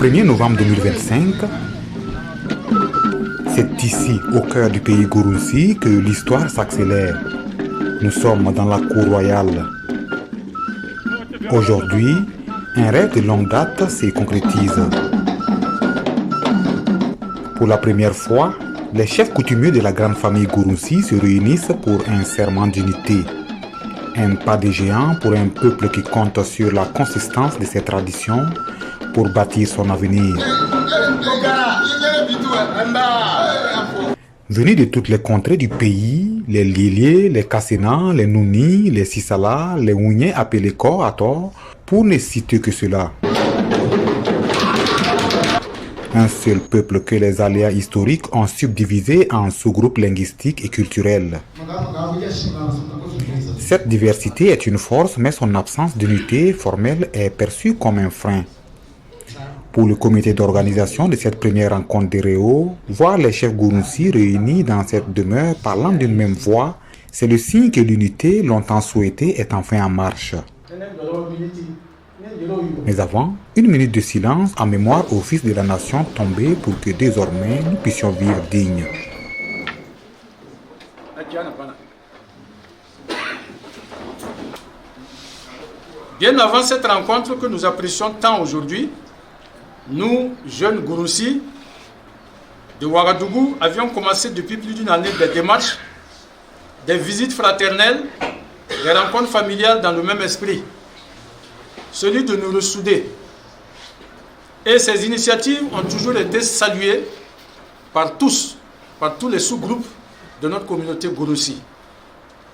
1er novembre 2025, c'est ici, au cœur du pays Gurunsi, que l'histoire s'accélère. Nous sommes dans la cour royale. Aujourd'hui, un rêve de longue date se concrétise. Pour la première fois, les chefs coutumiers de la grande famille Gurunsi se réunissent pour un serment d'unité. Un pas de géant pour un peuple qui compte sur la consistance de ses traditions pour bâtir son avenir. Venus de toutes les contrées du pays, les Liliers, les Kassena, les Nouni, les Sissala, les Ouniens appelés Ko à tort, pour ne citer que cela. Un seul peuple que les aléas historiques ont subdivisé en sous-groupes linguistiques et culturels. Cette diversité est une force, mais son absence d'unité formelle est perçue comme un frein. Pour le comité d'organisation de cette première rencontre des Réaux, voir les chefs Gurunsi réunis dans cette demeure parlant d'une même voix, c'est le signe que l'unité, longtemps souhaitée, est enfin en marche. Mais avant, une minute de silence en mémoire aux fils de la nation tombés pour que désormais nous puissions vivre dignes. Bien avant cette rencontre que nous apprécions tant aujourd'hui, nous, jeunes Gurunsi de Ouagadougou, avions commencé depuis plus d'une année des démarches, des visites fraternelles, des rencontres familiales dans le même esprit, celui de nous ressouder. Et ces initiatives ont toujours été saluées par tous les sous-groupes de notre communauté Gurunsi.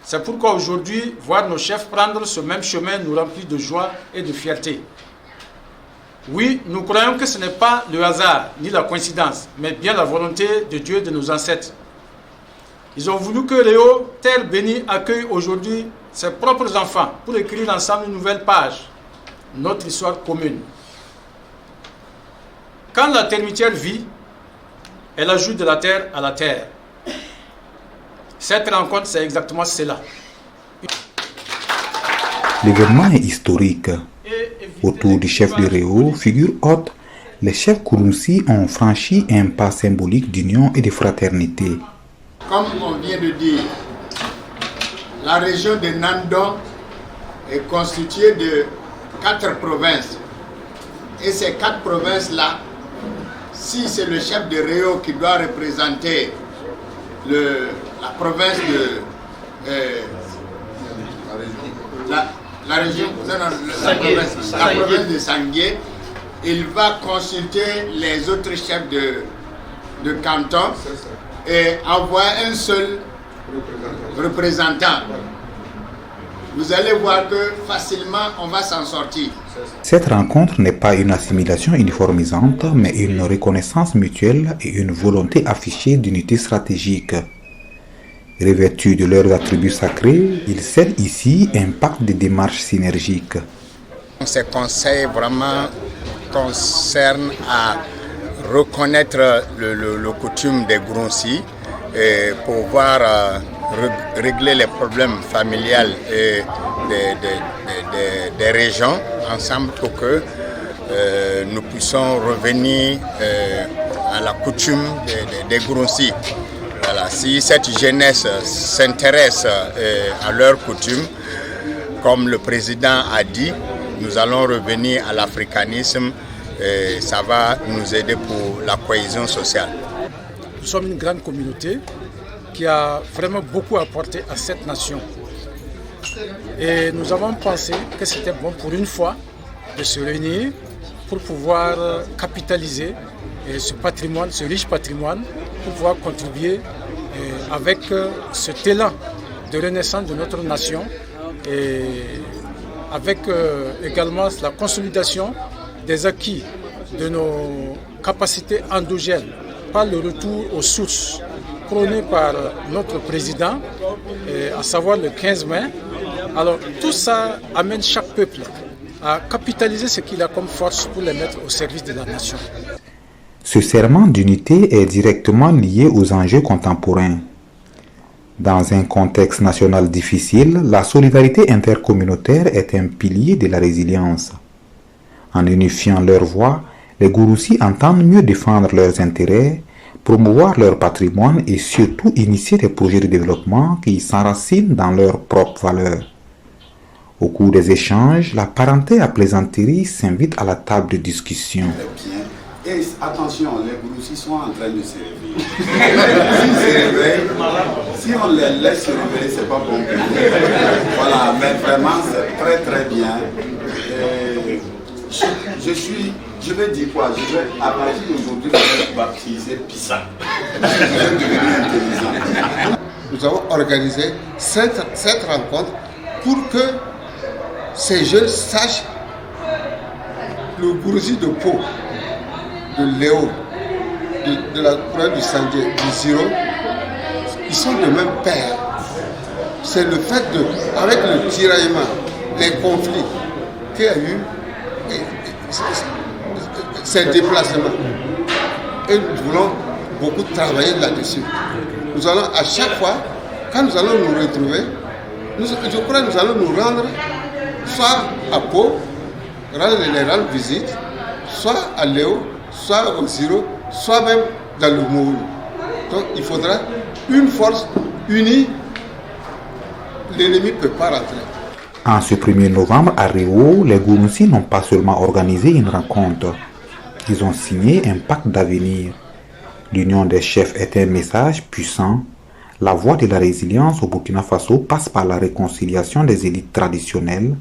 C'est pourquoi aujourd'hui, voir nos chefs prendre ce même chemin nous remplit de joie et de fierté. Oui, nous croyons que ce n'est pas le hasard ni la coïncidence, mais bien la volonté de Dieu et de nos ancêtres. Ils ont voulu que Réaux, terre bénie, accueille aujourd'hui ses propres enfants pour écrire ensemble une nouvelle page, notre histoire commune. Quand la termitière vit, elle ajoute de la terre à la terre. Cette rencontre, c'est exactement cela. L'événement est historique. Autour du chef de Réaux, figure haute, les chefs Gurunsi ont franchi un pas symbolique d'union et de fraternité. Comme on vient de dire, la région de Nandon est constituée de 4 provinces. Et ces 4 provinces-là, si c'est le chef de Réaux qui doit représenter la province de... la province de Sangué, il va consulter les autres chefs de canton et envoyer un seul représentant. Vous allez voir que facilement on va s'en sortir. Cette rencontre n'est pas une assimilation uniformisante, mais une reconnaissance mutuelle et une volonté affichée d'unité stratégique. Revêtus de leurs attributs sacrés, ils scellent ici un pacte de démarche synergique. Ces conseils vraiment concernent à reconnaître le coutume des Gurunsi et pouvoir régler les problèmes familiales des régions ensemble pour que nous puissions revenir à la coutume des Gurunsi. Voilà, si cette jeunesse s'intéresse à leurs coutumes, comme le président a dit, nous allons revenir à l'africanisme et ça va nous aider pour la cohésion sociale. Nous sommes une grande communauté qui a vraiment beaucoup apporté à cette nation. Et nous avons pensé que c'était bon pour une fois de se réunir pour pouvoir capitaliser ce patrimoine, ce riche patrimoine, pour pouvoir contribuer avec cet élan de renaissance de notre nation et avec également la consolidation des acquis de nos capacités endogènes par le retour aux sources prôné par notre président, à savoir le 15 mai. Alors tout ça amène chaque peuple à capitaliser ce qu'il a comme force pour les mettre au service de la nation. Ce serment d'unité est directement lié aux enjeux contemporains. Dans un contexte national difficile, la solidarité intercommunautaire est un pilier de la résilience. En unifiant leurs voix, Les Gouroussis entendent mieux défendre leurs intérêts, promouvoir leur patrimoine et surtout initier des projets de développement qui s'enracinent dans leurs propres valeurs. Au cours des échanges, la parenté à plaisanterie s'invite à la table de discussion. Et attention, les Gouroussis sont en train de se réveiller. S'ils se réveillent, si on les laisse se réveiller, c'est pas bon. Voilà, mais vraiment, c'est très très bien. Je vais dire quoi? Je vais, à partir d'aujourd'hui, baptiser Pissa. Je vais devenir intelligent. Nous avons organisé cette rencontre pour que ces jeunes sachent le Gouroussi de Pau, de Léo, de la couronne du Sandé, du Ziro, ils sont de même père. C'est le fait de, avec le tiraillement, les conflits qu'il y a eu, ces déplacements. Et nous voulons beaucoup travailler là-dessus. Nous allons à chaque fois, quand nous allons nous retrouver, je crois que nous allons nous rendre soit à Pau, les rendre visite, soit à Léo, soit au Ziro, soit même dans le Mourou. Donc il faudra une force unie, l'ennemi ne peut pas rentrer. En ce 1er novembre, à Réau, les Gouroussis n'ont pas seulement organisé une rencontre, ils ont signé un pacte d'avenir. L'union des chefs est un message puissant. La voie de la résilience au Burkina Faso passe par la réconciliation des élites traditionnelles,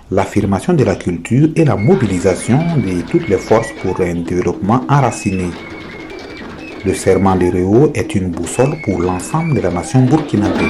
l'affirmation de la culture et la mobilisation de toutes les forces pour un développement enraciné. Le serment de Réau est une boussole pour l'ensemble de la nation burkinabé.